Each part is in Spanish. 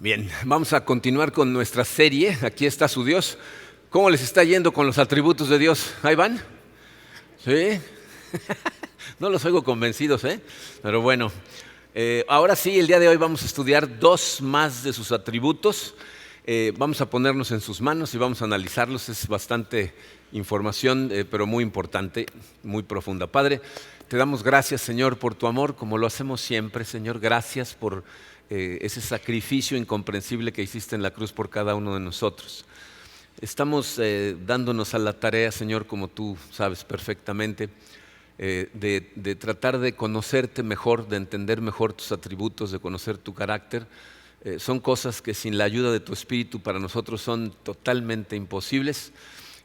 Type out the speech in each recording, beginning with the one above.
Bien, vamos a continuar con nuestra serie. Aquí está su Dios. ¿Cómo les está yendo con los atributos de Dios? ¿Ahí van? ¿Sí? No los oigo convencidos, ¿eh? Pero bueno, ahora sí, el día de hoy vamos a estudiar dos más de sus atributos. Vamos a ponernos en sus manos y vamos a analizarlos. Es bastante información, pero muy importante, muy profunda. Padre, te damos gracias, Señor, por tu amor, como lo hacemos siempre, Señor. Gracias por ese sacrificio incomprensible que hiciste en la cruz por cada uno de nosotros. Estamos dándonos a la tarea, Señor, como tú sabes perfectamente, de tratar de conocerte mejor, de entender mejor tus atributos, de conocer tu carácter. Son cosas que sin la ayuda de tu Espíritu para nosotros son totalmente imposibles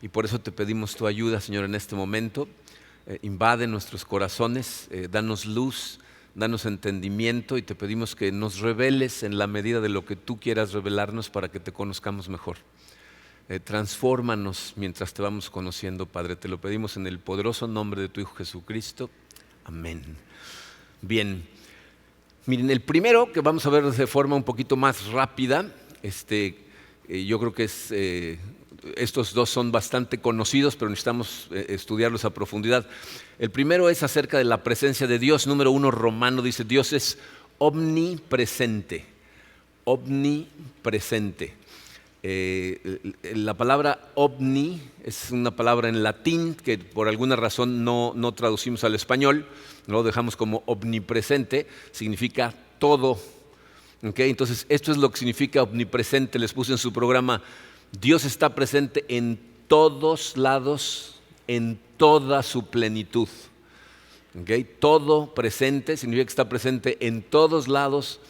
y por eso te pedimos tu ayuda, Señor, en este momento. Invade nuestros corazones, danos luz, danos entendimiento y te pedimos que nos reveles en la medida de lo que tú quieras revelarnos para que te conozcamos mejor. Transfórmanos mientras te vamos conociendo, Padre. Te lo pedimos en el poderoso nombre de tu Hijo Jesucristo. Amén. Bien, miren, el primero que vamos a ver de forma un poquito más rápida, yo creo que estos dos son bastante conocidos, pero necesitamos estudiarlos a profundidad. El primero es acerca de la presencia de Dios. Número 1, Romano dice, Dios es omnipresente. Omnipresente. La palabra omni es una palabra en latín que por alguna razón no traducimos al español, lo dejamos como omnipresente, significa todo. ¿Okay? Entonces, esto es lo que significa omnipresente. Les puse en su programa, Dios está presente en todos lados, en toda su plenitud. ¿Okay? Todo presente significa que está presente en todos lados,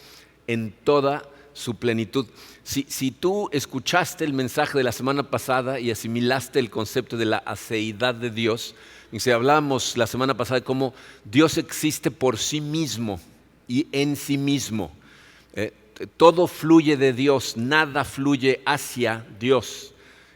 en toda su plenitud. Si tú escuchaste el mensaje de la semana pasada y asimilaste el concepto de la aceidad de Dios, hablábamos la semana pasada de cómo Dios existe por sí mismo y en sí mismo. Todo fluye de Dios, nada fluye hacia Dios.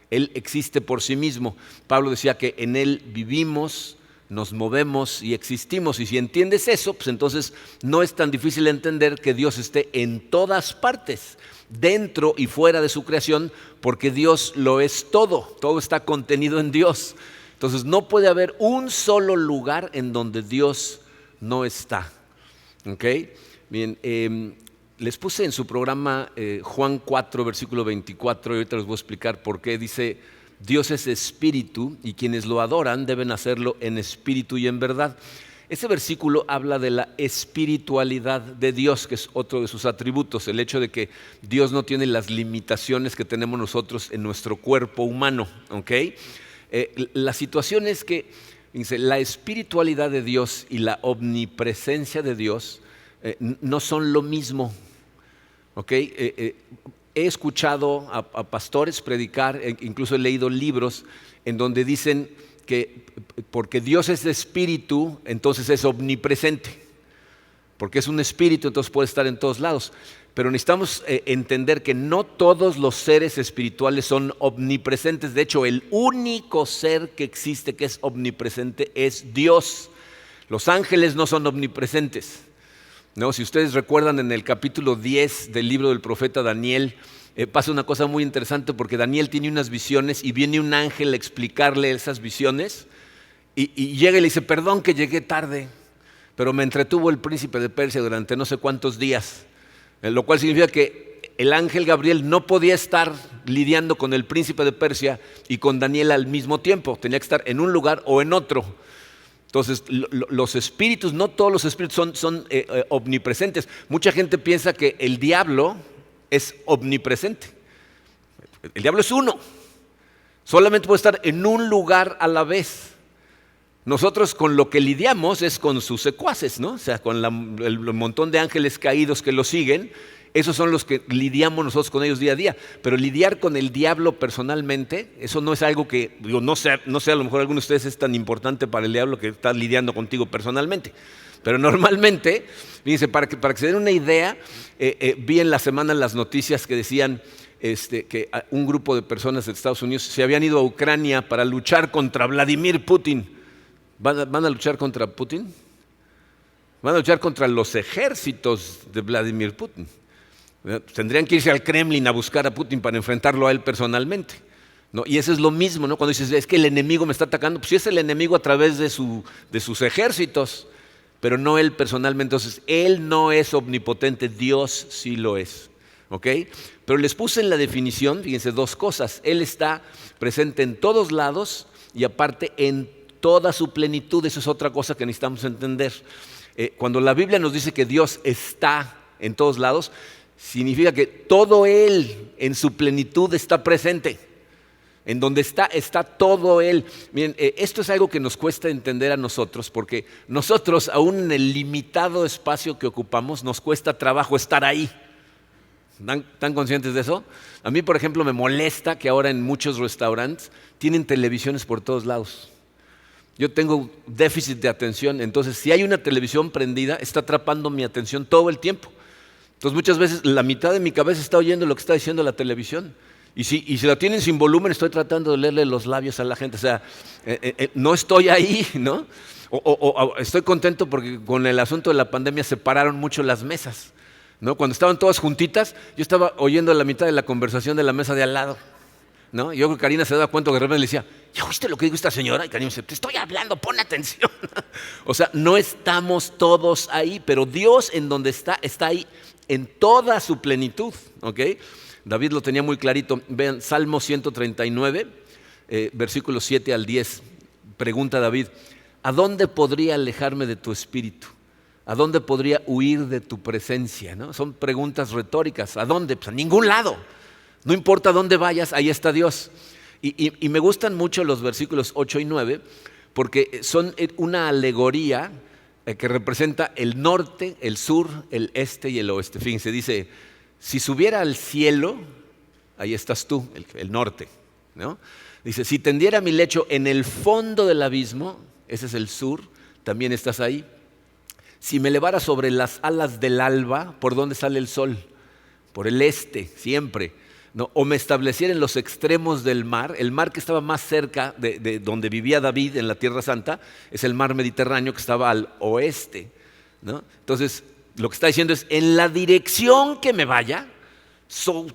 Él existe por sí mismo. Pablo decía que en Él vivimos, nos movemos y existimos. Y si entiendes eso, pues entonces no es tan difícil entender que Dios esté en todas partes, dentro y fuera de su creación, porque Dios lo es todo. Todo está contenido en Dios. Entonces no puede haber un solo lugar en donde Dios no está. ¿Ok? Bien, les puse en su programa Juan 4, versículo 24, y ahorita les voy a explicar por qué. Dice, Dios es espíritu y quienes lo adoran deben hacerlo en espíritu y en verdad. Ese versículo habla de la espiritualidad de Dios, que es otro de sus atributos, el hecho de que Dios no tiene las limitaciones que tenemos nosotros en nuestro cuerpo humano. ¿Okay? La situación es que dice, la espiritualidad de Dios y la omnipresencia de Dios no son lo mismo. ¿Okay? He escuchado a pastores predicar, incluso he leído libros en donde dicen que porque Dios es espíritu, entonces es omnipresente. Porque es un espíritu, entonces puede estar en todos lados. Pero necesitamos entender que no todos los seres espirituales son omnipresentes. De hecho, el único ser que existe que es omnipresente es Dios. Los ángeles no son omnipresentes. No, si ustedes recuerdan en el capítulo 10 del libro del profeta Daniel, pasa una cosa muy interesante porque Daniel tiene unas visiones y viene un ángel a explicarle esas visiones y llega y le dice, perdón que llegué tarde, pero me entretuvo el príncipe de Persia durante no sé cuántos días, lo cual significa que el ángel Gabriel no podía estar lidiando con el príncipe de Persia y con Daniel al mismo tiempo, tenía que estar en un lugar o en otro. Entonces, los espíritus, no todos los espíritus son omnipresentes. Mucha gente piensa que el diablo es omnipresente. El diablo es uno. Solamente puede estar en un lugar a la vez. Nosotros con lo que lidiamos es con sus secuaces, ¿no? O sea, con el montón de ángeles caídos que lo siguen. Esos son los que lidiamos nosotros con ellos día a día. Pero lidiar con el diablo personalmente, eso no es algo que, no sé, a lo mejor alguno de ustedes es tan importante para el diablo que está lidiando contigo personalmente. Pero normalmente, fíjense, para que se den una idea, vi en la semana las noticias que decían que un grupo de personas de Estados Unidos se habían ido a Ucrania para luchar contra Vladimir Putin. ¿Van a luchar contra Putin? Van a luchar contra los ejércitos de Vladimir Putin. Tendrían que irse al Kremlin a buscar a Putin para enfrentarlo a él personalmente, ¿no? Y eso es lo mismo, ¿no? Cuando dices, es que el enemigo me está atacando, pues sí es el enemigo a través de sus ejércitos, pero no él personalmente. Entonces, él no es omnipotente, Dios sí lo es, ¿ok? Pero les puse en la definición, fíjense, dos cosas. Él está presente en todos lados y aparte en toda su plenitud. Eso es otra cosa que necesitamos entender. Cuando la Biblia nos dice que Dios está en todos lados, significa que todo Él en su plenitud está presente. En donde está todo Él. Miren, esto es algo que nos cuesta entender a nosotros, porque nosotros, aún en el limitado espacio que ocupamos, nos cuesta trabajo estar ahí. ¿Están conscientes de eso? A mí, por ejemplo, me molesta que ahora en muchos restaurantes tienen televisiones por todos lados. Yo tengo déficit de atención, entonces si hay una televisión prendida, está atrapando mi atención todo el tiempo. Entonces muchas veces la mitad de mi cabeza está oyendo lo que está diciendo la televisión. Y si la tienen sin volumen, estoy tratando de leerle los labios a la gente. O sea, no estoy ahí, ¿no? O estoy contento porque con el asunto de la pandemia separaron mucho las mesas, ¿no? Cuando estaban todas juntitas, yo estaba oyendo la mitad de la conversación de la mesa de al lado, ¿no? Yo creo que Karina se daba cuenta que de repente le decía, ¿ya oíste lo que dijo esta señora? Y Karina me dice, te estoy hablando, pon atención. O sea, no estamos todos ahí, pero Dios en donde está ahí en toda su plenitud, ¿ok? David lo tenía muy clarito. Vean, Salmo 139, versículos 7 al 10. Pregunta David, ¿a dónde podría alejarme de tu espíritu? ¿A dónde podría huir de tu presencia? ¿No? Son preguntas retóricas. ¿A dónde? Pues a ningún lado. No importa dónde vayas, ahí está Dios. Y me gustan mucho los versículos 8 y 9 porque son una alegoría que representa el norte, el sur, el este y el oeste. Fíjense, dice, si subiera al cielo, ahí estás tú, el norte, ¿no? Dice, si tendiera mi lecho en el fondo del abismo, ese es el sur, también estás ahí. Si me elevara sobre las alas del alba, ¿por dónde sale el sol? Por el este, siempre, ¿no? O me estableciera en los extremos del mar, el mar que estaba más cerca de donde vivía David en la Tierra Santa, es el mar Mediterráneo que estaba al oeste, ¿no? Entonces, lo que está diciendo es, en la dirección que me vaya,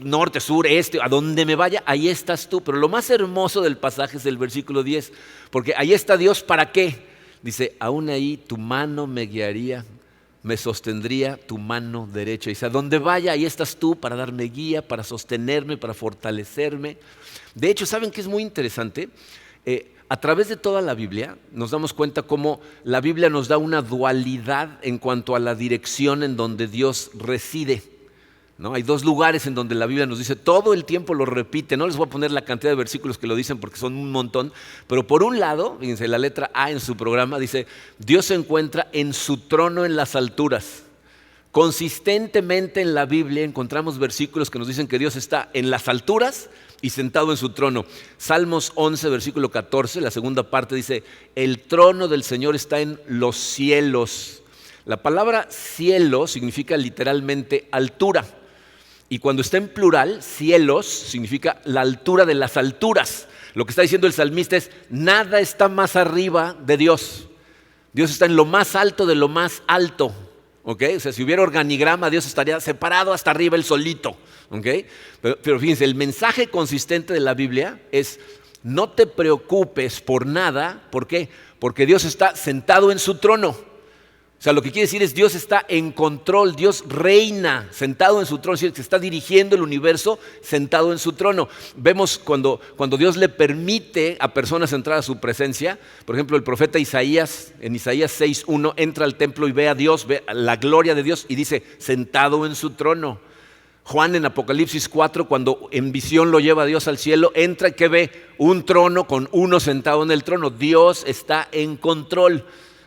norte, sur, este, a donde me vaya, ahí estás tú. Pero lo más hermoso del pasaje es el versículo 10, porque ahí está Dios, ¿para qué? Dice, aún ahí tu mano me guiaría, me sostendría tu mano derecha. Dice, a donde vaya, ahí estás tú para darme guía, para sostenerme, para fortalecerme. De hecho, ¿saben qué es muy interesante? A través de toda la Biblia nos damos cuenta cómo la Biblia nos da una dualidad en cuanto a la dirección en donde Dios reside, ¿no? Hay dos lugares en donde la Biblia nos dice, todo el tiempo lo repite. No les voy a poner la cantidad de versículos que lo dicen porque son un montón, pero por un lado, fíjense, la letra A en su programa dice, Dios se encuentra en su trono en las alturas. Consistentemente en la Biblia encontramos versículos que nos dicen que Dios está en las alturas y sentado en su trono. Salmos 11, versículo 14, la segunda parte dice, el trono del Señor está en los cielos. La palabra cielo significa literalmente altura. Y cuando está en plural, cielos significa la altura de las alturas. Lo que está diciendo el salmista es, nada está más arriba de Dios. Dios está en lo más alto de lo más alto. ¿Okay? O sea, si hubiera organigrama, Dios estaría separado hasta arriba él solito. ¿Okay? Pero fíjense, el mensaje consistente de la Biblia es, no te preocupes por nada. ¿Por qué? Porque Dios está sentado en su trono. O sea, lo que quiere decir es Dios está en control, Dios reina sentado en su trono, es decir, que está dirigiendo el universo sentado en su trono. Vemos cuando Dios le permite a personas entrar a su presencia, por ejemplo, el profeta Isaías, en Isaías 6:1, entra al templo y ve a Dios, ve la gloria de Dios y dice, sentado en su trono. Juan en Apocalipsis 4, cuando en visión lo lleva a Dios al cielo, entra y que ve un trono con uno sentado en el trono. Dios está en control,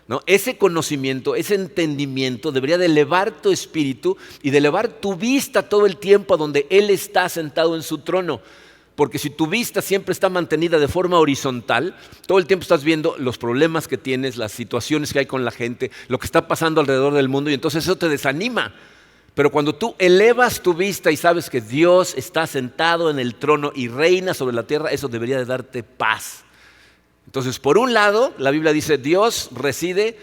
¿no? Ese conocimiento, ese entendimiento debería de elevar tu espíritu y de elevar tu vista todo el tiempo a donde Él está sentado en su trono. Porque si tu vista siempre está mantenida de forma horizontal, todo el tiempo estás viendo los problemas que tienes, las situaciones que hay con la gente, lo que está pasando alrededor del mundo y entonces eso te desanima. Pero cuando tú elevas tu vista y sabes que Dios está sentado en el trono y reina sobre la tierra, eso debería de darte paz. Entonces, por un lado, la Biblia dice, Dios reside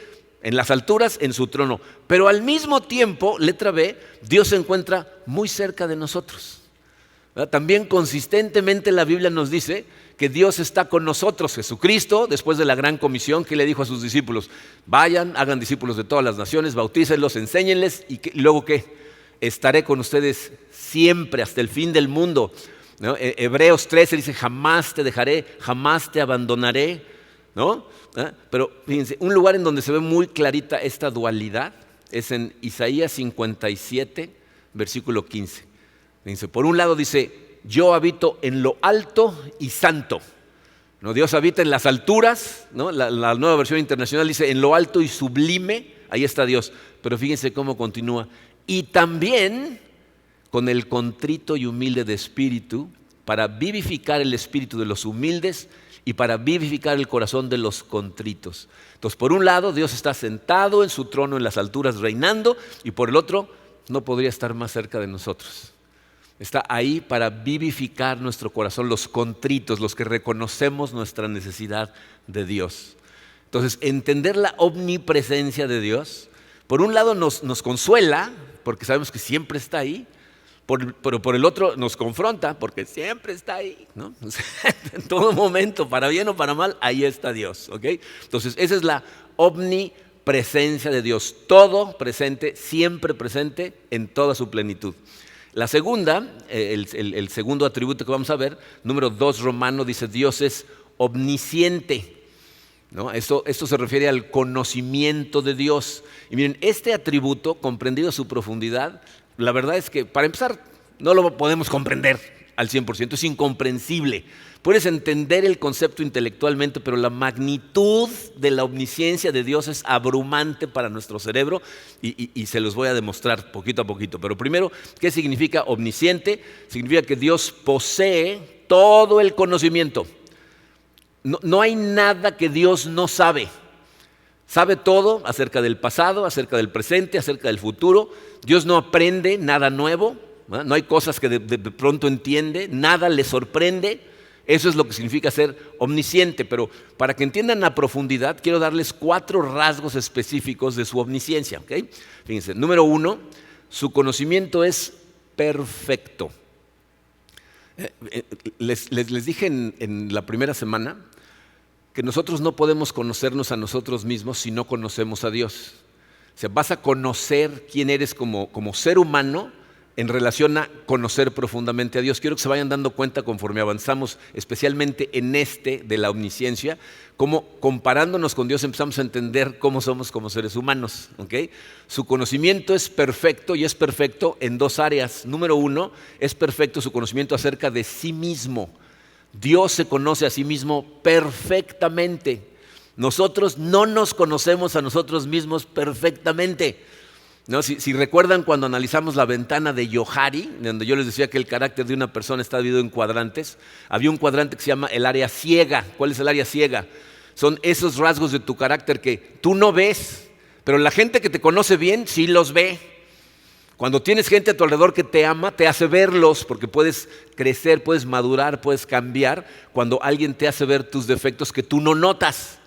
En las alturas, en su trono. Pero al mismo tiempo, letra B, Dios se encuentra muy cerca de nosotros. ¿Verdad? También consistentemente la Biblia nos dice que Dios está con nosotros. Jesucristo, después de la gran comisión, que le dijo a sus discípulos: vayan, hagan discípulos de todas las naciones, bautícenlos, enséñenles, y luego ¿qué? Estaré con ustedes siempre, hasta el fin del mundo. ¿No? Hebreos 13 dice: jamás te dejaré, jamás te abandonaré, ¿no? Pero fíjense, un lugar en donde se ve muy clarita esta dualidad es en Isaías 57, versículo 15. Fíjense, por un lado dice: yo habito en lo alto y santo, ¿no? Dios habita en las alturas, ¿no? La nueva versión internacional dice: en lo alto y sublime, ahí está Dios. Pero fíjense cómo continúa: y también con el contrito y humilde de espíritu, para vivificar el espíritu de los humildes y para vivificar el corazón de los contritos. Entonces, por un lado, Dios está sentado en su trono en las alturas reinando, y por el otro, no podría estar más cerca de nosotros. Está ahí para vivificar nuestro corazón, los contritos, los que reconocemos nuestra necesidad de Dios. Entonces, entender la omnipresencia de Dios, por un lado nos consuela, porque sabemos que siempre está ahí, pero por el otro nos confronta, porque siempre está ahí, ¿no? En todo momento, para bien o para mal, ahí está Dios, ¿ok? Entonces, esa es la omnipresencia de Dios, todo presente, siempre presente, en toda su plenitud. La segunda, el segundo atributo que vamos a ver, número 2 romano, dice: Dios es omnisciente, ¿no? Esto se refiere al conocimiento de Dios. Y miren, este atributo, comprendido a su profundidad, la verdad es que, para empezar, no lo podemos comprender al 100%, es incomprensible. Puedes entender el concepto intelectualmente, pero la magnitud de la omnisciencia de Dios es abrumante para nuestro cerebro, y se los voy a demostrar poquito a poquito. Pero primero, ¿qué significa omnisciente? Significa que Dios posee todo el conocimiento. No hay nada que Dios no sabe. Sabe todo acerca del pasado, acerca del presente, acerca del futuro. Dios no aprende nada nuevo, ¿no? No hay cosas que de pronto entiende, nada le sorprende. Eso es lo que significa ser omnisciente. Pero para que entiendan a profundidad, quiero darles 4 rasgos específicos de su omnisciencia, ¿okay? Fíjense, número 1, su conocimiento es perfecto. Les dije en la primera semana que nosotros no podemos conocernos a nosotros mismos si no conocemos a Dios. O sea, vas a conocer quién eres como ser humano en relación a conocer profundamente a Dios. Quiero que se vayan dando cuenta conforme avanzamos, especialmente en de la omnisciencia, cómo comparándonos con Dios empezamos a entender cómo somos como seres humanos, ¿okay? Su conocimiento es perfecto, y es perfecto en 2 áreas. Número 1, es perfecto su conocimiento acerca de sí mismo. Dios se conoce a sí mismo perfectamente. Nosotros no nos conocemos a nosotros mismos perfectamente, ¿no? Si recuerdan cuando analizamos la ventana de Johari, donde yo les decía que el carácter de una persona está dividido en cuadrantes, había un cuadrante que se llama el área ciega. ¿Cuál es el área ciega? Son esos rasgos de tu carácter que tú no ves, pero la gente que te conoce bien sí los ve. Cuando tienes gente a tu alrededor que te ama, te hace verlos, porque puedes crecer, puedes madurar, puedes cambiar cuando alguien te hace ver tus defectos que tú no notas.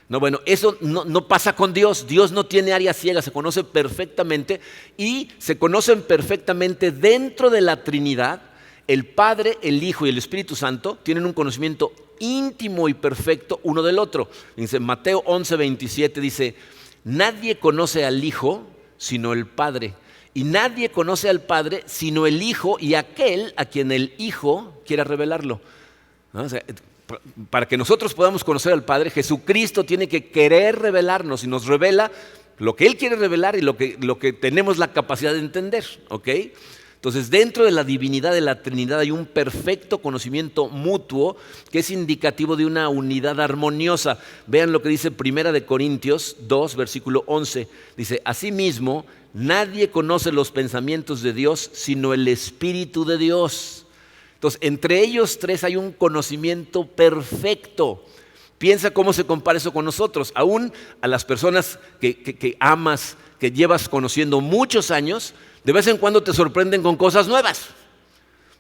No, bueno, eso no pasa con Dios. Dios no tiene área ciega, se conoce perfectamente, y se conocen perfectamente dentro de la Trinidad. El Padre, el Hijo y el Espíritu Santo tienen un conocimiento íntimo y perfecto uno del otro. Dice Mateo 11:27, dice: nadie conoce al Hijo sino el Padre, y nadie conoce al Padre sino el Hijo y aquel a quien el Hijo quiera revelarlo, ¿no? O sea, para que nosotros podamos conocer al Padre, Jesucristo tiene que querer revelarnos, y nos revela lo que Él quiere revelar y lo que tenemos la capacidad de entender, ¿ok? Entonces, dentro de la divinidad de la Trinidad hay un perfecto conocimiento mutuo que es indicativo de una unidad armoniosa. Vean lo que dice 1 Corintios 2, versículo 11. Dice: asimismo, nadie conoce los pensamientos de Dios sino el Espíritu de Dios. Entonces, entre ellos 3 hay un conocimiento perfecto. Piensa cómo se compara eso con nosotros. Aún a las personas que amas, que llevas conociendo muchos años, de vez en cuando te sorprenden con cosas nuevas.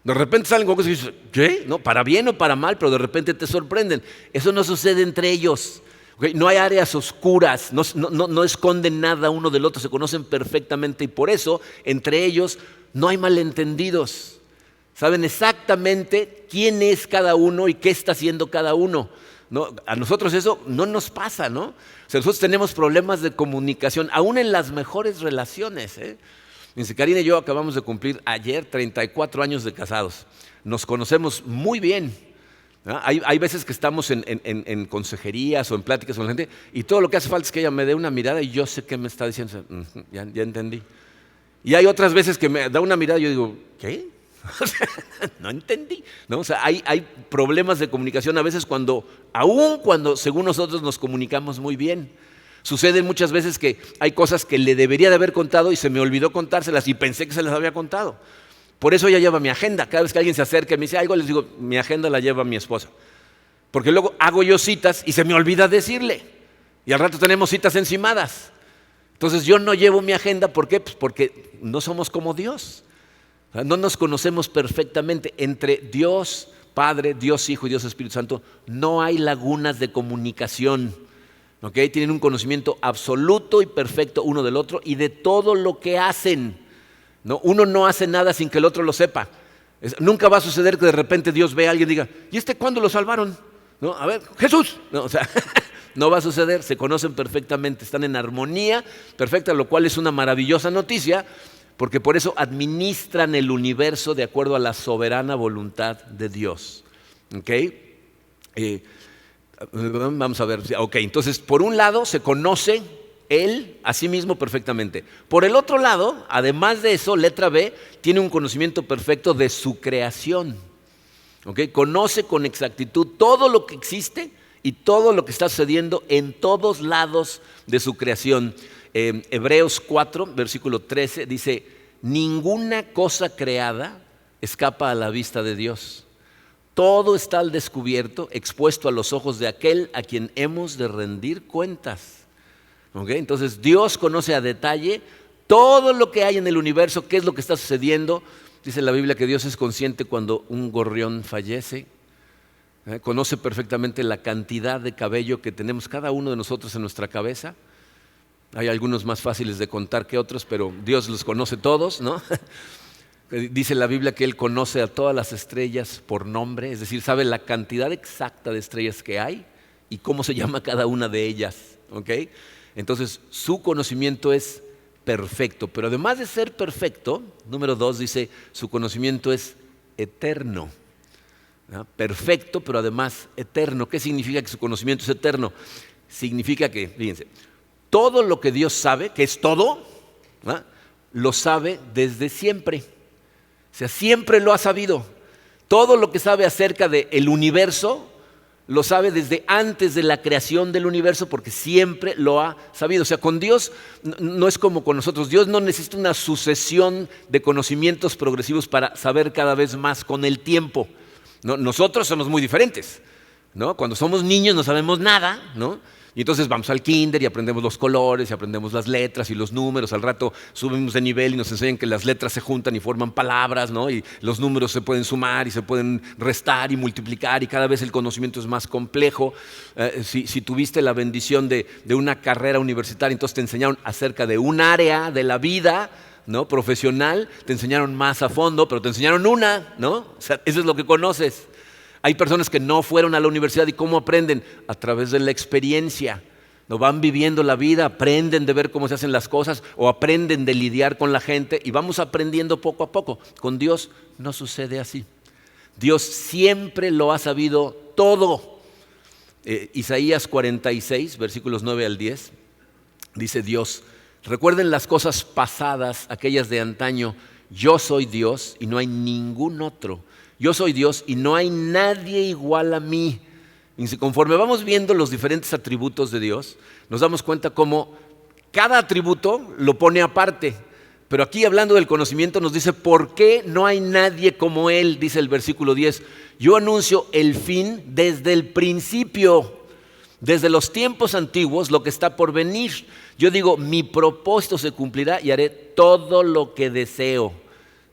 De repente salen con cosas y dices: ¿qué? No, para bien o para mal, pero de repente te sorprenden. Eso no sucede entre ellos. ¿Okay? No hay áreas oscuras, no esconden nada uno del otro, se conocen perfectamente y por eso entre ellos no hay malentendidos. Saben exactamente quién es cada uno y qué está haciendo cada uno, ¿no? A nosotros eso no nos pasa, ¿no? O sea, nosotros tenemos problemas de comunicación, aún en las mejores relaciones, ¿eh? Dice, Karina y yo acabamos de cumplir ayer 34 años de casados. Nos conocemos muy bien. ¿No? Hay veces que estamos en consejerías o en pláticas con la gente y todo lo que hace falta es que ella me dé una mirada y yo sé qué me está diciendo. Ya entendí. Y hay otras veces que me da una mirada y yo digo, ¿qué? No entendí, ¿no? O sea, hay problemas de comunicación a veces aún cuando según nosotros nos comunicamos muy bien. Sucede muchas veces que hay cosas que le debería de haber contado y se me olvidó contárselas y pensé que se las había contado. Por eso ella lleva mi agenda. Cada vez que alguien se acerca y me dice algo, les digo, mi agenda la lleva mi esposa. Porque luego hago yo citas y se me olvida decirle. Y al rato tenemos citas encimadas. Entonces yo no llevo mi agenda, ¿por qué? Pues porque no somos como Dios. No nos conocemos perfectamente. Entre Dios Padre, Dios Hijo y Dios Espíritu Santo no hay lagunas de comunicación. ¿Okay? Tienen un conocimiento absoluto y perfecto uno del otro y de todo lo que hacen. ¿No? Uno no hace nada sin que el otro lo sepa. Nunca va a suceder que de repente Dios vea a alguien y diga, ¿y cuándo lo salvaron? ¿No? A ver, Jesús. No, o sea, no va a suceder, se conocen perfectamente, están en armonía perfecta, lo cual es una maravillosa noticia, porque por eso administran el universo de acuerdo a la soberana voluntad de Dios. ¿Okay? Vamos a ver, ok, entonces por un lado se conoce Él a sí mismo perfectamente. Por el otro lado, además de eso, letra B, tiene un conocimiento perfecto de su creación. ¿Okay? Conoce con exactitud todo lo que existe y todo lo que está sucediendo en todos lados de su creación. Hebreos 4, versículo 13, dice, ninguna cosa creada escapa a la vista de Dios. Todo está al descubierto, expuesto a los ojos de aquel a quien hemos de rendir cuentas. ¿Okay? Entonces Dios conoce a detalle todo lo que hay en el universo, qué es lo que está sucediendo. Dice la Biblia que Dios es consciente cuando un gorrión fallece. Conoce perfectamente la cantidad de cabello que tenemos cada uno de nosotros en nuestra cabeza. Hay algunos más fáciles de contar que otros, pero Dios los conoce todos, ¿no? Dice la Biblia que Él conoce a todas las estrellas por nombre, es decir, sabe la cantidad exacta de estrellas que hay y cómo se llama cada una de ellas. ¿Okay? Entonces, su conocimiento es perfecto, pero además de ser perfecto, número 2 dice, su conocimiento es eterno. ¿No? Perfecto, pero además eterno. ¿Qué significa que su conocimiento es eterno? Significa que, fíjense, todo lo que Dios sabe, que es todo, ¿no? Lo sabe desde siempre. O sea, siempre lo ha sabido. Todo lo que sabe acerca del universo, lo sabe desde antes de la creación del universo porque siempre lo ha sabido. O sea, con Dios no es como con nosotros. Dios no necesita una sucesión de conocimientos progresivos para saber cada vez más con el tiempo. ¿No? Nosotros somos muy diferentes, ¿no? Cuando somos niños no sabemos nada, ¿no? Y entonces vamos al kinder y aprendemos los colores y aprendemos las letras y los números. Al rato subimos de nivel y nos enseñan que las letras se juntan y forman palabras, ¿no? Y los números se pueden sumar y se pueden restar y multiplicar y cada vez el conocimiento es más complejo. Si tuviste la bendición de una carrera universitaria, entonces te enseñaron acerca de un área de la vida, ¿no? Profesional, te enseñaron más a fondo, pero te enseñaron una, ¿no? O sea, eso es lo que conoces. Hay personas que no fueron a la universidad y ¿cómo aprenden? A través de la experiencia. No van viviendo la vida, aprenden de ver cómo se hacen las cosas o aprenden de lidiar con la gente y vamos aprendiendo poco a poco. Con Dios no sucede así. Dios siempre lo ha sabido todo. Isaías 46, versículos 9 al 10, dice Dios, recuerden las cosas pasadas, aquellas de antaño, yo soy Dios y no hay ningún otro. Yo soy Dios y no hay nadie igual a mí. Y conforme vamos viendo los diferentes atributos de Dios, nos damos cuenta cómo cada atributo lo pone aparte. Pero aquí hablando del conocimiento nos dice, ¿por qué no hay nadie como Él? Dice el versículo 10, yo anuncio el fin desde el principio, desde los tiempos antiguos, lo que está por venir. Yo digo, mi propósito se cumplirá y haré todo lo que deseo.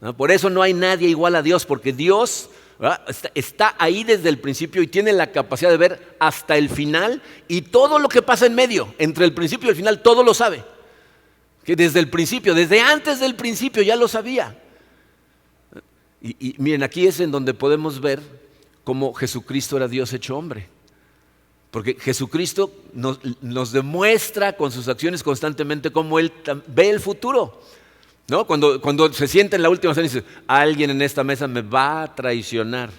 ¿No? Por eso no hay nadie igual a Dios, porque Dios, ¿verdad? Está ahí desde el principio y tiene la capacidad de ver hasta el final y todo lo que pasa en medio, entre el principio y el final, todo lo sabe. Que desde el principio, desde antes del principio ya lo sabía. Y miren, aquí es en donde podemos ver cómo Jesucristo era Dios hecho hombre. Porque Jesucristo nos demuestra con sus acciones constantemente cómo Él ve el futuro. ¿No? Cuando se sienta en la última cena y dice, alguien en esta mesa me va a traicionar.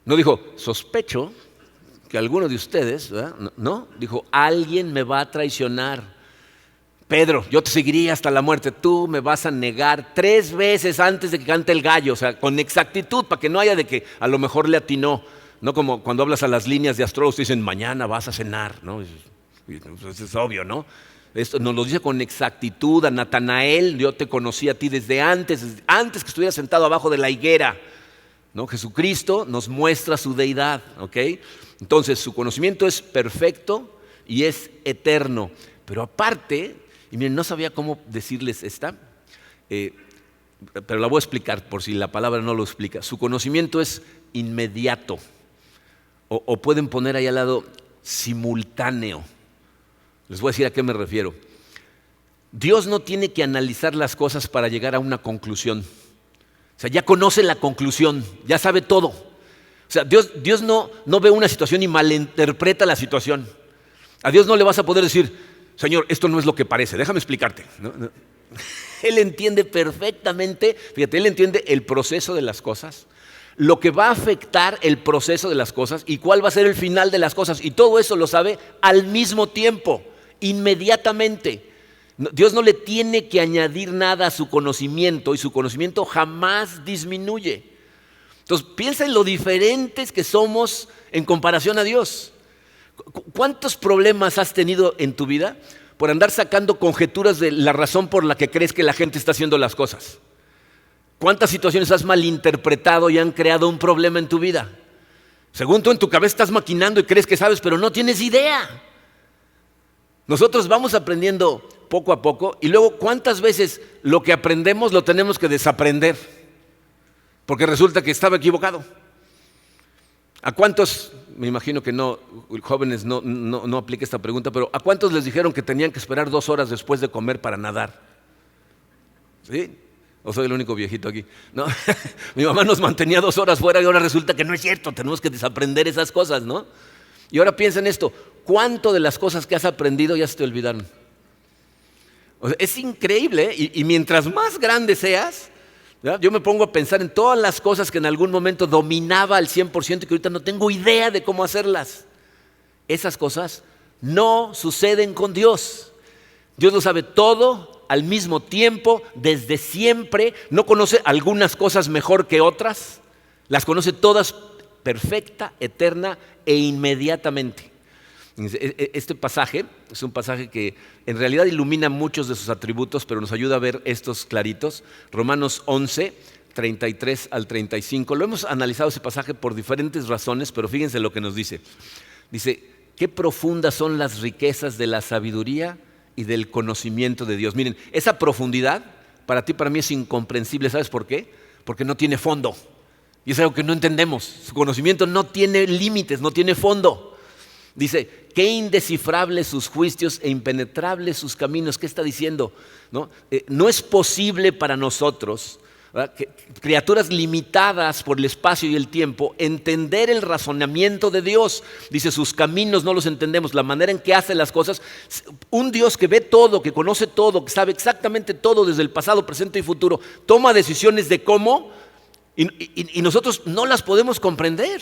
No dijo, sospecho que alguno de ustedes, ¿verdad? No, dijo, alguien me va a traicionar. Pedro, yo te seguiría hasta la muerte, tú me vas a negar 3 veces antes de que cante el gallo, o sea, con exactitud, para que no haya de que a lo mejor le atinó. No como cuando hablas a las líneas de astrólogos, te dicen, mañana vas a cenar, ¿no? Eso es obvio, ¿no? Esto nos lo dice con exactitud a Natanael, yo te conocí a ti desde antes que estuvieras sentado abajo de la higuera, ¿no? Jesucristo nos muestra su deidad, ¿ok? Entonces su conocimiento es perfecto y es eterno, pero aparte, y miren, no sabía cómo decirles esta, pero la voy a explicar por si la palabra no lo explica. Su conocimiento es inmediato, o pueden poner ahí al lado simultáneo. Les voy a decir a qué me refiero. Dios no tiene que analizar las cosas para llegar a una conclusión. O sea, ya conoce la conclusión, ya sabe todo. O sea, Dios no ve una situación y malinterpreta la situación. A Dios no le vas a poder decir, Señor, esto no es lo que parece, déjame explicarte. No. Él entiende perfectamente, fíjate, Él entiende el proceso de las cosas, lo que va a afectar el proceso de las cosas y cuál va a ser el final de las cosas. Y todo eso lo sabe al mismo tiempo. Inmediatamente. Dios no le tiene que añadir nada a su conocimiento y su conocimiento jamás disminuye. Entonces piensa en lo diferentes que somos en comparación a Dios. ¿Cuántos problemas has tenido en tu vida por andar sacando conjeturas de la razón por la que crees que la gente está haciendo las cosas? ¿Cuántas situaciones has malinterpretado y han creado un problema en tu vida? Según tú en tu cabeza estás maquinando y crees que sabes, pero no tienes idea. Nosotros vamos aprendiendo poco a poco y luego ¿cuántas veces lo que aprendemos lo tenemos que desaprender? Porque resulta que estaba equivocado. ¿A cuántos, me imagino que no, jóvenes no aplica esta pregunta, pero ¿a cuántos les dijeron que tenían que esperar 2 horas después de comer para nadar? ¿Sí? ¿O soy el único viejito aquí? No, mi mamá nos mantenía 2 horas fuera y ahora resulta que no es cierto, tenemos que desaprender esas cosas, ¿no? Y ahora piensa en esto, ¿cuánto de las cosas que has aprendido ya se te olvidaron? O sea, es increíble, ¿eh? Y mientras más grande seas, ¿verdad? Yo me pongo a pensar en todas las cosas que en algún momento dominaba al 100% y que ahorita no tengo idea de cómo hacerlas. Esas cosas no suceden con Dios. Dios lo sabe todo al mismo tiempo, desde siempre. No conoce algunas cosas mejor que otras, las conoce todas perfecta, eterna e inmediatamente. Este pasaje es un pasaje que en realidad ilumina muchos de sus atributos, pero nos ayuda a ver estos claritos. Romanos 11, 33 al 35. Lo hemos analizado ese pasaje por diferentes razones, pero fíjense lo que nos dice. Dice, qué profundas son las riquezas de la sabiduría y del conocimiento de Dios. Miren, esa profundidad para ti, para mí es incomprensible. ¿Sabes por qué? Porque no tiene fondo. Y es algo que no entendemos. Su conocimiento no tiene límites, no tiene fondo. Dice, qué indescifrables sus juicios e impenetrables sus caminos. ¿Qué está diciendo? No es posible para nosotros, criaturas limitadas por el espacio y el tiempo, entender el razonamiento de Dios. Dice, sus caminos no los entendemos, la manera en que hace las cosas. Un Dios que ve todo, que conoce todo, que sabe exactamente todo desde el pasado, presente y futuro, toma decisiones de cómo y nosotros no las podemos comprender.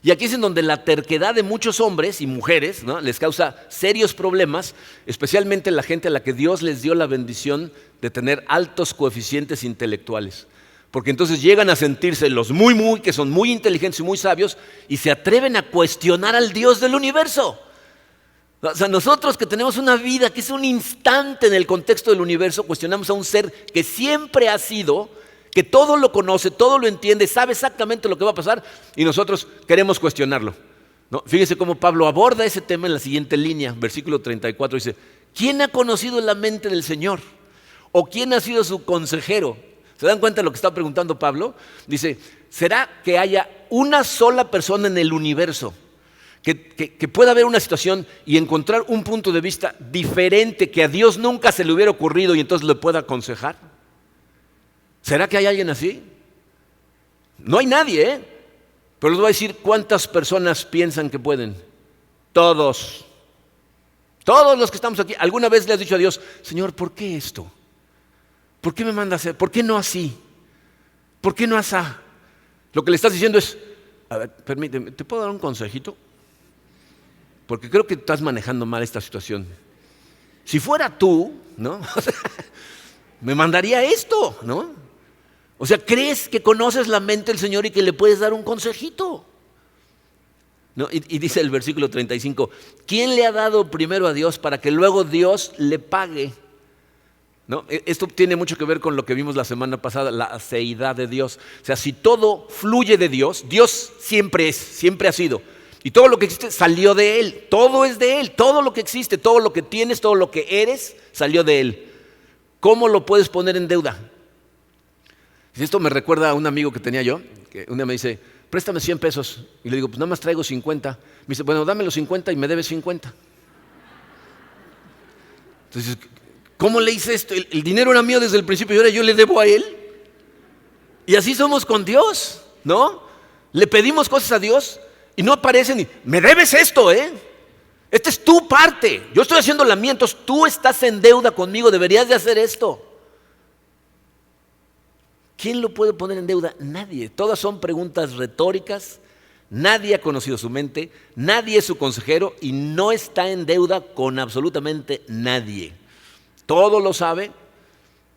Y aquí es en donde la terquedad de muchos hombres y mujeres, ¿no?, les causa serios problemas, especialmente la gente a la que Dios les dio la bendición de tener altos coeficientes intelectuales. Porque entonces llegan a sentirse los que son muy inteligentes y muy sabios y se atreven a cuestionar al Dios del universo. O sea, nosotros que tenemos una vida que es un instante en el contexto del universo, cuestionamos a un ser que siempre ha sido, que todo lo conoce, todo lo entiende, sabe exactamente lo que va a pasar y nosotros queremos cuestionarlo, ¿no? Fíjense cómo Pablo aborda ese tema en la siguiente línea, versículo 34, dice, ¿quién ha conocido la mente del Señor? ¿O quién ha sido su consejero? ¿Se dan cuenta de lo que está preguntando Pablo? Dice, ¿Será que haya una sola persona en el universo que pueda ver una situación y encontrar un punto de vista diferente que a Dios nunca se le hubiera ocurrido y entonces le pueda aconsejar? ¿Será que hay alguien así? No hay nadie, ¿eh? Pero les voy a decir cuántas personas piensan que pueden. Todos. Todos los que estamos aquí. ¿Alguna vez le has dicho a Dios, Señor, ¿por qué esto? ¿Por qué me manda a hacer? ¿Por qué no así? ¿Por qué no asá? Lo que le estás diciendo es, a ver, permíteme, ¿te puedo dar un consejito? Porque creo que estás manejando mal esta situación. Si fuera tú, ¿no? Me mandaría esto, ¿no? O sea, ¿crees que conoces la mente del Señor y que le puedes dar un consejito? ¿No? Y dice el versículo 35, ¿quién le ha dado primero a Dios para que luego Dios le pague? ¿No? Esto tiene mucho que ver con lo que vimos la semana pasada, la aceidad de Dios. O sea, si todo fluye de Dios, Dios siempre es, siempre ha sido. Y todo lo que existe salió de Él, todo es de Él, todo lo que existe, todo lo que tienes, todo lo que eres, salió de Él. ¿Cómo lo puedes poner en deuda? Esto me recuerda a un amigo que tenía yo, que un día me dice, préstame 100 pesos. Y le digo, pues nada más traigo 50. Me dice, bueno, dame los 50 y me debes 50. Entonces, ¿cómo le hice esto? El dinero era mío desde el principio y ahora yo le debo a Él. Y así somos con Dios, ¿no? Le pedimos cosas a Dios y no aparecen y, me debes esto, ¿eh? Esta es tu parte, yo estoy haciendo la mía, entonces tú estás en deuda conmigo, deberías de hacer esto. ¿Quién lo puede poner en deuda? Nadie. Todas son preguntas retóricas, nadie ha conocido su mente, nadie es su consejero y no está en deuda con absolutamente nadie. Todo lo sabe.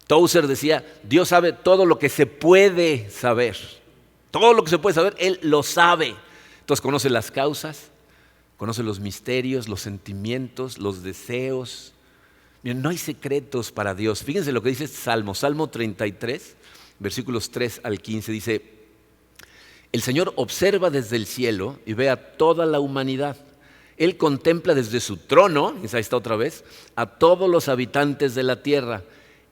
Tozer decía, Dios sabe todo lo que se puede saber. Todo lo que se puede saber, Él lo sabe. Entonces conoce las causas, conoce los misterios, los sentimientos, los deseos. Miren, no hay secretos para Dios. Fíjense lo que dice este Salmo 33, versículos 3 al 15, dice, el Señor observa desde el cielo y ve a toda la humanidad. Él contempla desde su trono, ahí está otra vez, a todos los habitantes de la tierra.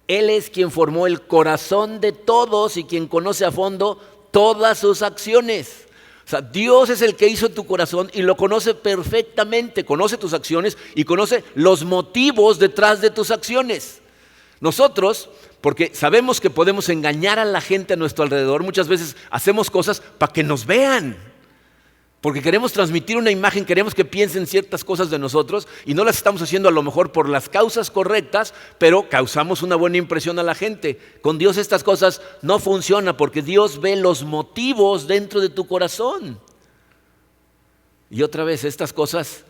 Él es quien formó el corazón de todos y quien conoce a fondo todas sus acciones. O sea, Dios es el que hizo tu corazón y lo conoce perfectamente, conoce tus acciones y conoce los motivos detrás de tus acciones. Nosotros, porque sabemos que podemos engañar a la gente a nuestro alrededor, muchas veces hacemos cosas para que nos vean. Porque queremos transmitir una imagen, queremos que piensen ciertas cosas de nosotros y no las estamos haciendo a lo mejor por las causas correctas, pero causamos una buena impresión a la gente. Con Dios estas cosas no funcionan porque Dios ve los motivos dentro de tu corazón. Y otra vez, estas cosas,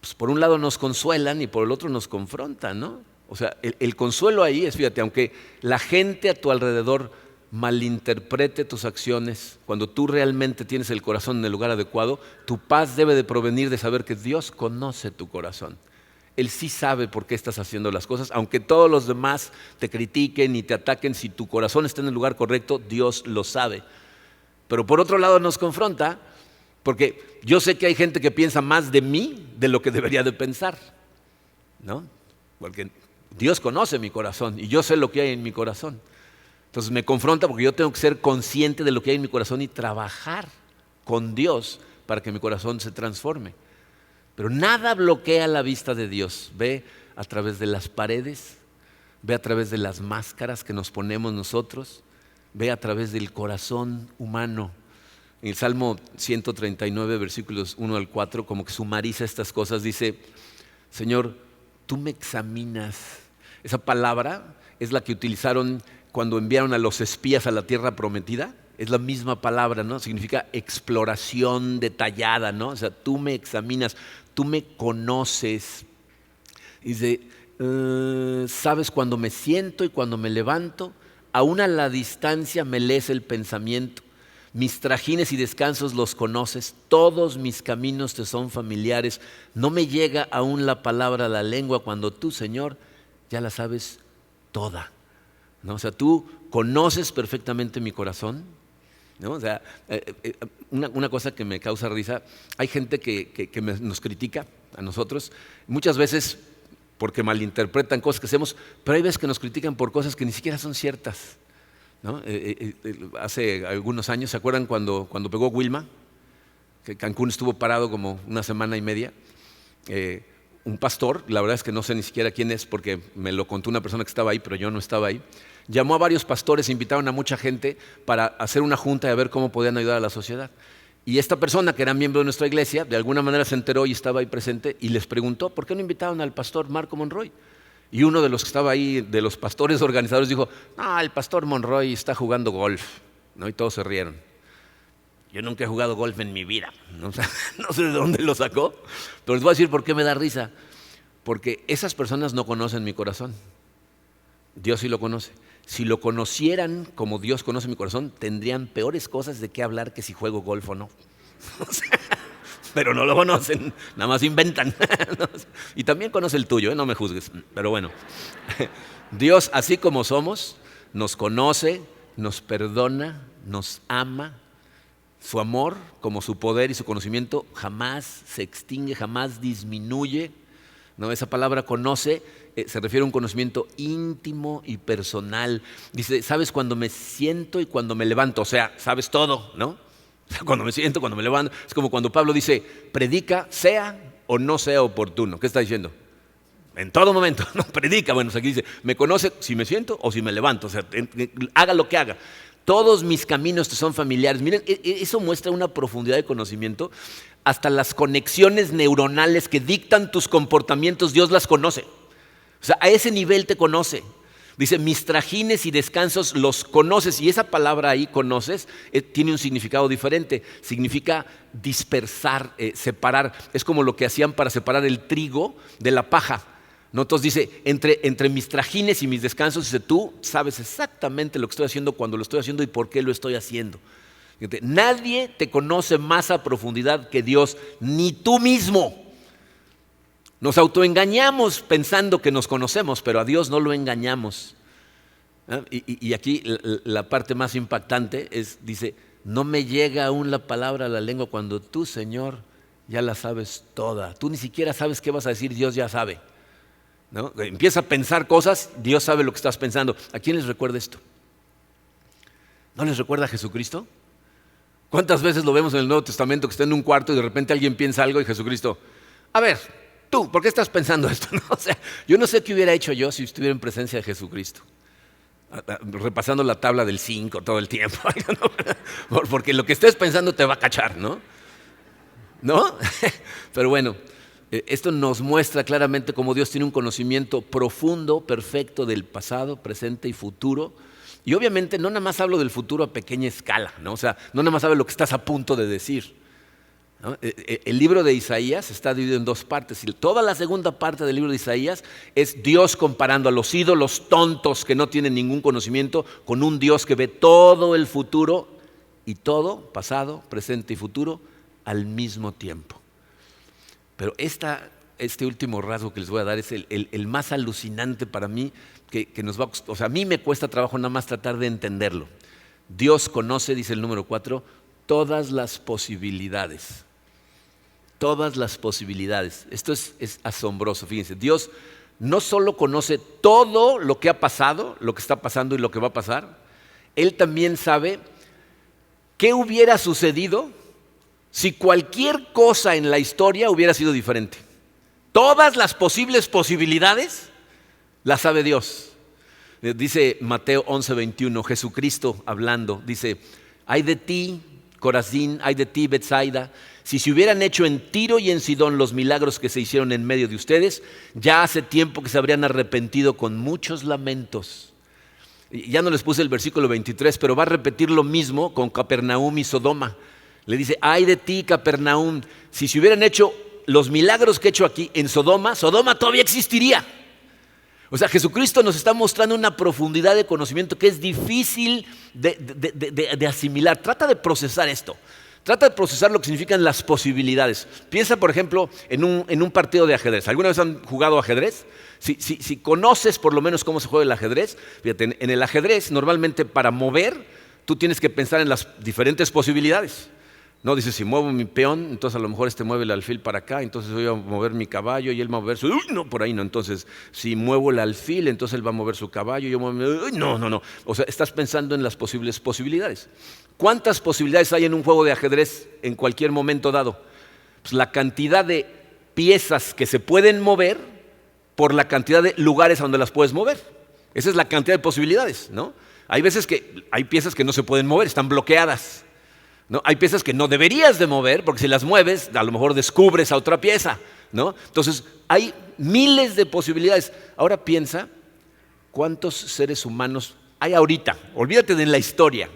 pues por un lado nos consuelan y por el otro nos confrontan, ¿no? O sea, el consuelo ahí es, fíjate, aunque la gente a tu alrededor malinterprete tus acciones, cuando tú realmente tienes el corazón en el lugar adecuado, tu paz debe de provenir de saber que Dios conoce tu corazón. Él sí sabe por qué estás haciendo las cosas, aunque todos los demás te critiquen y te ataquen, si tu corazón está en el lugar correcto, Dios lo sabe. Pero por otro lado nos confronta, porque yo sé que hay gente que piensa más de mí de lo que debería de pensar, ¿no? Porque Dios conoce mi corazón y yo sé lo que hay en mi corazón. Entonces me confronta porque yo tengo que ser consciente de lo que hay en mi corazón y trabajar con Dios para que mi corazón se transforme. Pero nada bloquea la vista de Dios. Ve a través de las paredes, ve a través de las máscaras que nos ponemos nosotros, ve a través del corazón humano. En el Salmo 139, versículos 1 al 4, como que sumariza estas cosas, dice, Señor, tú me examinas. Esa palabra es la que utilizaron cuando enviaron a los espías a la tierra prometida. Es la misma palabra, ¿no? Significa exploración detallada, ¿no? O sea, tú me examinas, tú me conoces. Dice, sabes cuando me siento y cuando me levanto, aún a la distancia me lees el pensamiento. Mis trajines y descansos los conoces, todos mis caminos te son familiares. No me llega aún la palabra a la lengua cuando tú, Señor, ya la sabes toda, ¿no? O sea, tú conoces perfectamente mi corazón, ¿no? O sea, una cosa que me causa risa, hay gente que nos critica a nosotros, muchas veces porque malinterpretan cosas que hacemos, pero hay veces que nos critican por cosas que ni siquiera son ciertas, ¿no? Hace algunos años, ¿se acuerdan cuando pegó Wilma? Que Cancún estuvo parado como una semana y media. Un pastor, la verdad es que no sé ni siquiera quién es porque me lo contó una persona que estaba ahí, pero yo no estaba ahí. Llamó a varios pastores, invitaron a mucha gente para hacer una junta y a ver cómo podían ayudar a la sociedad. Y esta persona, que era miembro de nuestra iglesia, de alguna manera se enteró y estaba ahí presente y les preguntó, ¿por qué no invitaron al pastor Marco Monroy? Y uno de los que estaba ahí, de los pastores organizadores, dijo, no, el pastor Monroy está jugando golf, ¿no? Y todos se rieron. Yo nunca he jugado golf en mi vida, ¿no? O sea, no sé de dónde lo sacó, pero les voy a decir por qué me da risa. Porque esas personas no conocen mi corazón. Dios sí lo conoce. Si lo conocieran como Dios conoce mi corazón, tendrían peores cosas de qué hablar que si juego golf o no. O sea, pero no lo conocen, nada más inventan. Y también conoce el tuyo, no me juzgues. Pero bueno, Dios, así como somos, nos conoce, nos perdona, nos ama. Su amor, como su poder y su conocimiento, jamás se extingue, jamás disminuye. ¿No? Esa palabra conoce se refiere a un conocimiento íntimo y personal. Dice, sabes cuando me siento y cuando me levanto, o sea, sabes todo, ¿no? Cuando me siento, cuando me levanto. Es como cuando Pablo dice, predica, sea o no sea oportuno. ¿Qué está diciendo? En todo momento, no predica. Bueno, aquí dice, me conoce si me siento o si me levanto, o sea, haga lo que haga. Todos mis caminos te son familiares. Miren, eso muestra una profundidad de conocimiento. Hasta las conexiones neuronales que dictan tus comportamientos, Dios las conoce. O sea, a ese nivel te conoce. Dice, mis trajines y descansos los conoces. Y esa palabra ahí, conoces, tiene un significado diferente. Significa dispersar, separar. Es como lo que hacían para separar el trigo de la paja. ¿No? Entonces dice, entre mis trajines y mis descansos, dice, tú sabes exactamente lo que estoy haciendo, cuando lo estoy haciendo y por qué lo estoy haciendo. Fíjate, nadie te conoce más a profundidad que Dios, ni tú mismo. Nos autoengañamos pensando que nos conocemos, pero a Dios no lo engañamos. Y aquí la parte más impactante es, dice, no me llega aún la palabra a la lengua cuando tú, Señor, ya la sabes toda. Tú ni siquiera sabes qué vas a decir, Dios ya sabe. ¿No? Empieza a pensar cosas, Dios sabe lo que estás pensando. ¿A quién les recuerda esto? ¿No les recuerda a Jesucristo? ¿Cuántas veces lo vemos en el Nuevo Testamento que está en un cuarto y de repente alguien piensa algo y Jesucristo, a ver, tú, ¿por qué estás pensando esto? ¿No? O sea, yo no sé qué hubiera hecho yo si estuviera en presencia de Jesucristo, repasando la tabla del 5 todo el tiempo, ¿no? Porque lo que estés pensando te va a cachar, ¿no? ¿No? Pero bueno, esto nos muestra claramente cómo Dios tiene un conocimiento profundo, perfecto del pasado, presente y futuro. Y obviamente no nada más hablo del futuro a pequeña escala, ¿no? O sea, no nada más hablo de lo que estás a punto de decir, ¿no? El libro de Isaías está dividido en dos partes. Y toda la segunda parte del libro de Isaías es Dios comparando a los ídolos tontos que no tienen ningún conocimiento con un Dios que ve todo el futuro y todo, pasado, presente y futuro, al mismo tiempo. Pero este último rasgo que les voy a dar es el más alucinante para mí, que nos va, o sea, a mí me cuesta trabajo nada más tratar de entenderlo. Dios conoce, dice el número 4, todas las posibilidades. Todas las posibilidades. Esto es asombroso, fíjense. Dios no solo conoce todo lo que ha pasado, lo que está pasando y lo que va a pasar, Él también sabe qué hubiera sucedido si cualquier cosa en la historia hubiera sido diferente. Todas las posibles posibilidades las sabe Dios. Dice Mateo 11:21, Jesucristo hablando, dice, ay de ti, Corazín, ay de ti, Betsaida, si se hubieran hecho en Tiro y en Sidón los milagros que se hicieron en medio de ustedes, ya hace tiempo que se habrían arrepentido con muchos lamentos. Ya no les puse el versículo 23, pero va a repetir lo mismo con Capernaum y Sodoma. Le dice, ay de ti, Capernaum, si se hubieran hecho los milagros que he hecho aquí en Sodoma, Sodoma todavía existiría. O sea, Jesucristo nos está mostrando una profundidad de conocimiento que es difícil de asimilar. Trata de procesar esto. Trata de procesar lo que significan las posibilidades. Piensa, por ejemplo, en un partido de ajedrez. ¿Alguna vez han jugado ajedrez? Si conoces por lo menos cómo se juega el ajedrez, fíjate, en el ajedrez normalmente para mover tú tienes que pensar en las diferentes posibilidades. No, dice, si muevo mi peón, entonces a lo mejor mueve el alfil para acá, entonces voy a mover mi caballo y él va a mover su... ¡Uy, no! Por ahí no. Entonces, si muevo el alfil, entonces él va a mover su caballo, yo muevo... ¡Uy, no, no, no! O sea, estás pensando en las posibles posibilidades. ¿Cuántas posibilidades hay en un juego de ajedrez en cualquier momento dado? Pues la cantidad de piezas que se pueden mover por la cantidad de lugares a donde las puedes mover. Esa es la cantidad de posibilidades, ¿no? Hay veces que hay piezas que no se pueden mover, están bloqueadas. ¿No? Hay piezas que no deberías de mover, porque si las mueves, a lo mejor descubres a otra pieza, ¿no? Entonces, hay miles de posibilidades. Ahora piensa, ¿cuántos seres humanos hay ahorita? Olvídate de la historia.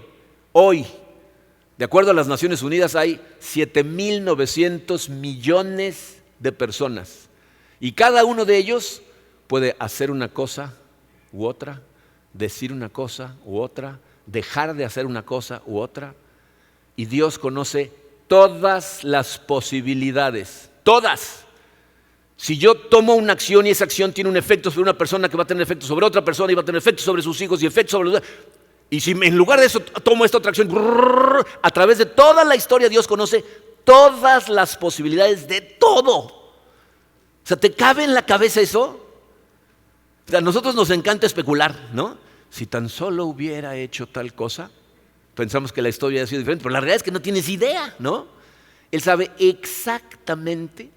Hoy, de acuerdo a las Naciones Unidas, hay 7.900 millones de personas. Y cada uno de ellos puede hacer una cosa u otra, decir una cosa u otra, dejar de hacer una cosa u otra. Y Dios conoce todas las posibilidades, todas. Si yo tomo una acción y esa acción tiene un efecto sobre una persona que va a tener efecto sobre otra persona y va a tener efecto sobre sus hijos y efecto sobre los demás. Y si en lugar de eso tomo esta otra acción, a través de toda la historia Dios conoce todas las posibilidades de todo. O sea, ¿te cabe en la cabeza eso? O sea, a nosotros nos encanta especular, ¿no? Si tan solo hubiera hecho tal cosa. Pensamos que la historia ha sido diferente, pero la realidad es que no tienes idea, ¿no? Él sabe exactamente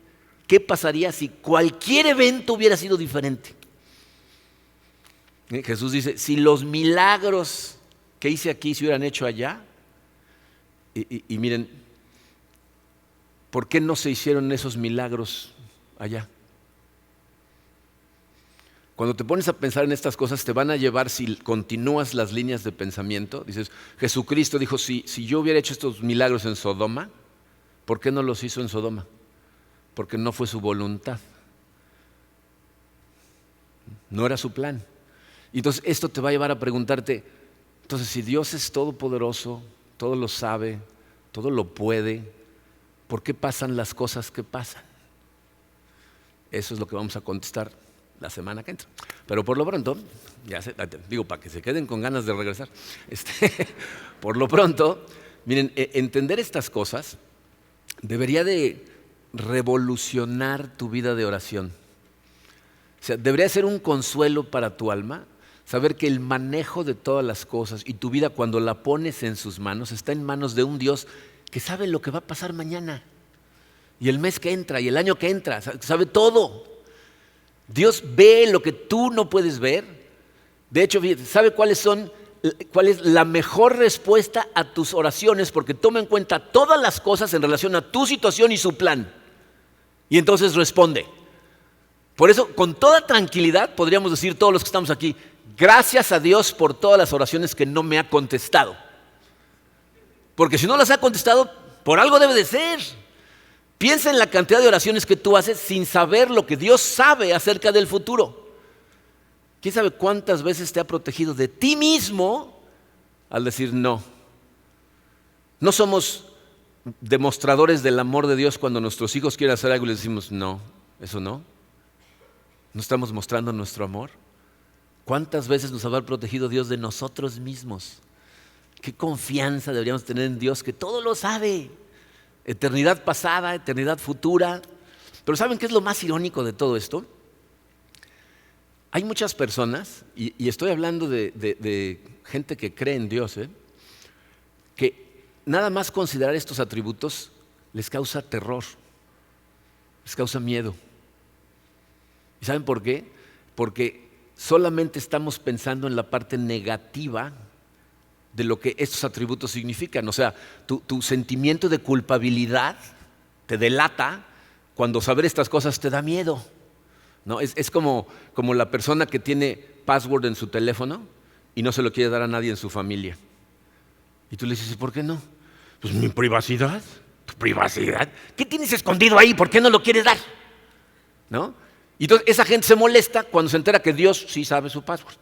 qué pasaría si cualquier evento hubiera sido diferente. Jesús dice, si los milagros que hice aquí se hubieran hecho allá, y miren, ¿por qué no se hicieron esos milagros allá? Cuando te pones a pensar en estas cosas, te van a llevar, si continúas las líneas de pensamiento, dices, Jesucristo dijo, si yo hubiera hecho estos milagros en Sodoma, ¿por qué no los hizo en Sodoma? Porque no fue su voluntad. No era su plan. Y entonces esto te va a llevar a preguntarte, entonces si Dios es todopoderoso, todo lo sabe, todo lo puede, ¿por qué pasan las cosas que pasan? Eso es lo que vamos a contestar la semana que entra. Pero por lo pronto, digo, para que se queden con ganas de regresar, por lo pronto, miren, entender estas cosas debería de revolucionar tu vida de oración. O sea, debería ser un consuelo para tu alma saber que el manejo de todas las cosas y tu vida cuando la pones en sus manos está en manos de un Dios que sabe lo que va a pasar mañana y el mes que entra y el año que entra, sabe todo. Dios ve lo que tú no puedes ver. De hecho, sabe cuál es la mejor respuesta a tus oraciones porque toma en cuenta todas las cosas en relación a tu situación y su plan. Y entonces responde. Por eso, con toda tranquilidad, podríamos decir todos los que estamos aquí, gracias a Dios por todas las oraciones que no me ha contestado. Porque si no las ha contestado, por algo debe de ser. Piensa en la cantidad de oraciones que tú haces sin saber lo que Dios sabe acerca del futuro. ¿Quién sabe cuántas veces te ha protegido de ti mismo al decir no? No somos demostradores del amor de Dios cuando nuestros hijos quieren hacer algo y les decimos no, eso no. ¿No estamos mostrando nuestro amor? ¿Cuántas veces nos habrá protegido Dios de nosotros mismos? ¿Qué confianza deberíamos tener en Dios que todo lo sabe? Eternidad pasada, eternidad futura. Pero ¿saben qué es lo más irónico de todo esto? Hay muchas personas, y estoy hablando de gente que cree en Dios, que nada más considerar estos atributos les causa terror, les causa miedo. ¿Y saben por qué? Porque solamente estamos pensando en la parte negativa de lo que estos atributos significan. O sea, tu sentimiento de culpabilidad te delata cuando saber estas cosas te da miedo, ¿no? Es como la persona que tiene password en su teléfono y no se lo quiere dar a nadie en su familia. Y tú le dices, ¿por qué no? Pues mi privacidad. ¿Tu privacidad? ¿Qué tienes escondido ahí? ¿Por qué no lo quieres dar? ¿No? Y entonces esa gente se molesta cuando se entera que Dios sí sabe su password.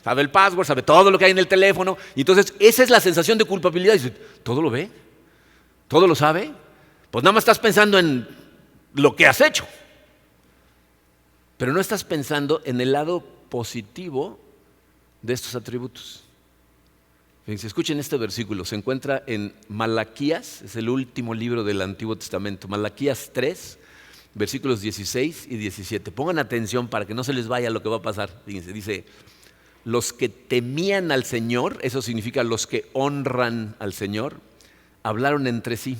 Sabe el password, sabe todo lo que hay en el teléfono. Y entonces esa es la sensación de culpabilidad. Y dice, ¿todo lo ve? ¿Todo lo sabe? Pues nada más estás pensando en lo que has hecho. Pero no estás pensando en el lado positivo de estos atributos. Fíjense, escuchen este versículo, se encuentra en Malaquías, es el último libro del Antiguo Testamento, Malaquías 3, versículos 16 y 17. Pongan atención para que no se les vaya lo que va a pasar. Fíjense, dice, los que temían al Señor, eso significa los que honran al Señor, hablaron entre sí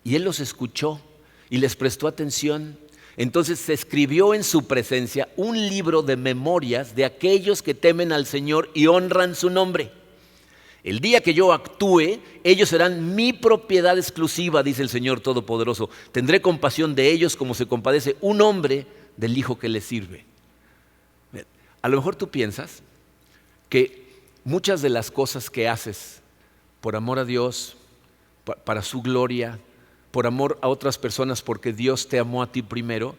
y Él los escuchó y les prestó atención. Entonces se escribió en su presencia un libro de memorias de aquellos que temen al Señor y honran su nombre. El día que yo actúe, ellos serán mi propiedad exclusiva, dice el Señor Todopoderoso. Tendré compasión de ellos como se compadece un hombre del hijo que le sirve. A lo mejor tú piensas que muchas de las cosas que haces por amor a Dios, para su gloria, por amor a otras personas, porque Dios te amó a ti primero,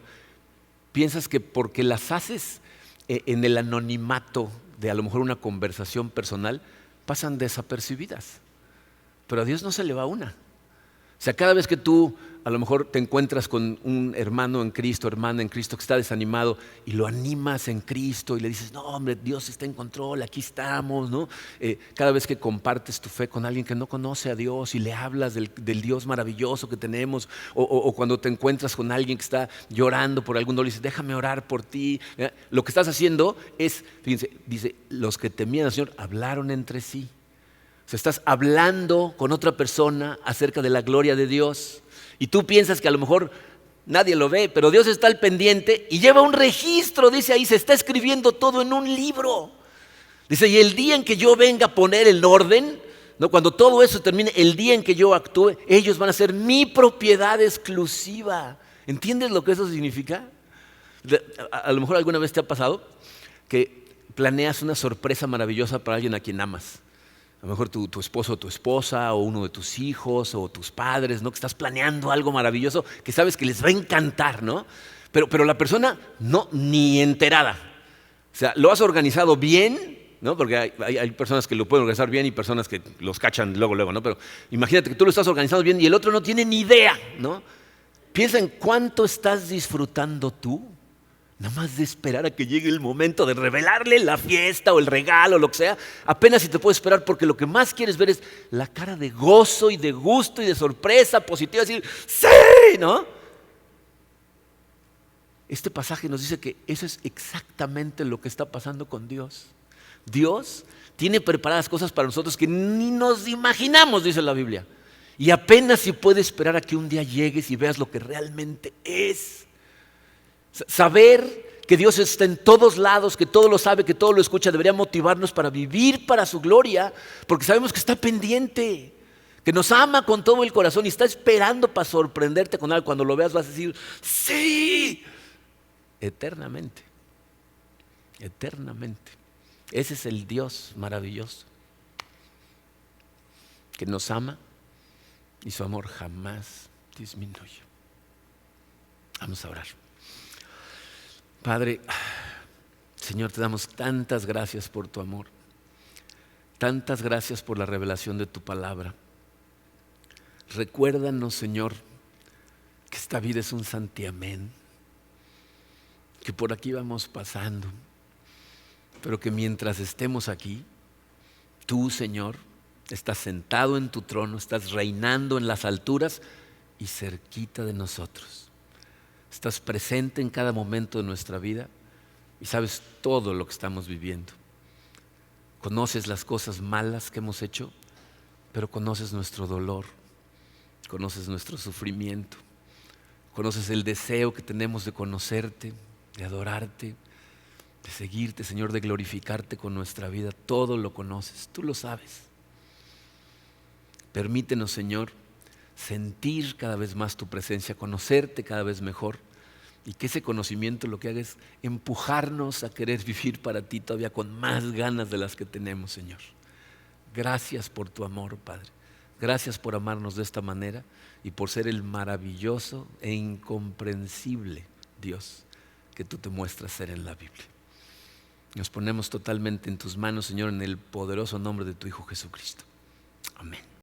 piensas que porque las haces en el anonimato de a lo mejor una conversación personal, pasan desapercibidas. Pero a Dios no se le va una. O sea, cada vez que tú a lo mejor te encuentras con un hermano en Cristo, hermana en Cristo que está desanimado y lo animas en Cristo y le dices, no hombre, Dios está en control, aquí estamos, ¿no? Cada vez que compartes tu fe con alguien que no conoce a Dios y le hablas del Dios maravilloso que tenemos, o cuando te encuentras con alguien que está llorando por algún dolor y dices, déjame orar por ti, lo que estás haciendo es, fíjense, dice, los que temían al Señor hablaron entre sí. O sea, estás hablando con otra persona acerca de la gloria de Dios y tú piensas que a lo mejor nadie lo ve, pero Dios está al pendiente y lleva un registro, dice ahí, se está escribiendo todo en un libro. Dice, y el día en que yo venga a poner el orden, ¿no? Cuando todo eso termine, el día en que yo actúe, ellos van a ser mi propiedad exclusiva. ¿Entiendes lo que eso significa? A lo mejor alguna vez te ha pasado que planeas una sorpresa maravillosa para alguien a quien amas. A lo mejor tu esposo o tu esposa, o uno de tus hijos, o tus padres, ¿no? Que estás planeando algo maravilloso que sabes que les va a encantar, ¿no? Pero la persona no, ni enterada. O sea, lo has organizado bien, ¿no? Porque hay personas que lo pueden organizar bien y personas que los cachan luego, ¿no? Pero imagínate que tú lo estás organizando bien y el otro no tiene ni idea, ¿no? Piensa en cuánto estás disfrutando tú. Nada más de esperar a que llegue el momento de revelarle la fiesta o el regalo o lo que sea, apenas si te puedes esperar porque lo que más quieres ver es la cara de gozo y de gusto y de sorpresa positiva, decir, ¡sí! ¿No? Este pasaje nos dice que eso es exactamente lo que está pasando con Dios. Dios tiene preparadas cosas para nosotros que ni nos imaginamos, dice la Biblia. Y apenas si puede esperar a que un día llegues y veas lo que realmente es. Saber que Dios está en todos lados, que todo lo sabe, que todo lo escucha, debería motivarnos para vivir para su gloria, porque sabemos que está pendiente, que nos ama con todo el corazón y está esperando para sorprenderte con algo. Cuando lo veas vas a decir, ¡sí! Eternamente, eternamente. Ese es el Dios maravilloso, que nos ama y su amor jamás disminuye. Vamos a orar. Padre, Señor, te damos tantas gracias por tu amor, tantas gracias por la revelación de tu palabra. Recuérdanos, Señor, que esta vida es un santiamén, que por aquí vamos pasando, pero que mientras estemos aquí, tú, Señor, estás sentado en tu trono, estás reinando en las alturas y cerquita de nosotros. Estás presente en cada momento de nuestra vida y sabes todo lo que estamos viviendo. Conoces las cosas malas que hemos hecho, pero conoces nuestro dolor, conoces nuestro sufrimiento, conoces el deseo que tenemos de conocerte, de adorarte, de seguirte, Señor, de glorificarte con nuestra vida. Todo lo conoces, tú lo sabes. Permítenos, Señor, sentir cada vez más tu presencia, conocerte cada vez mejor y que ese conocimiento lo que haga es empujarnos a querer vivir para ti todavía con más ganas de las que tenemos, Señor. Gracias por tu amor, Padre. Gracias por amarnos de esta manera y por ser el maravilloso e incomprensible Dios que tú te muestras ser en la Biblia. Nos ponemos totalmente en tus manos, Señor, en el poderoso nombre de tu Hijo Jesucristo. Amén.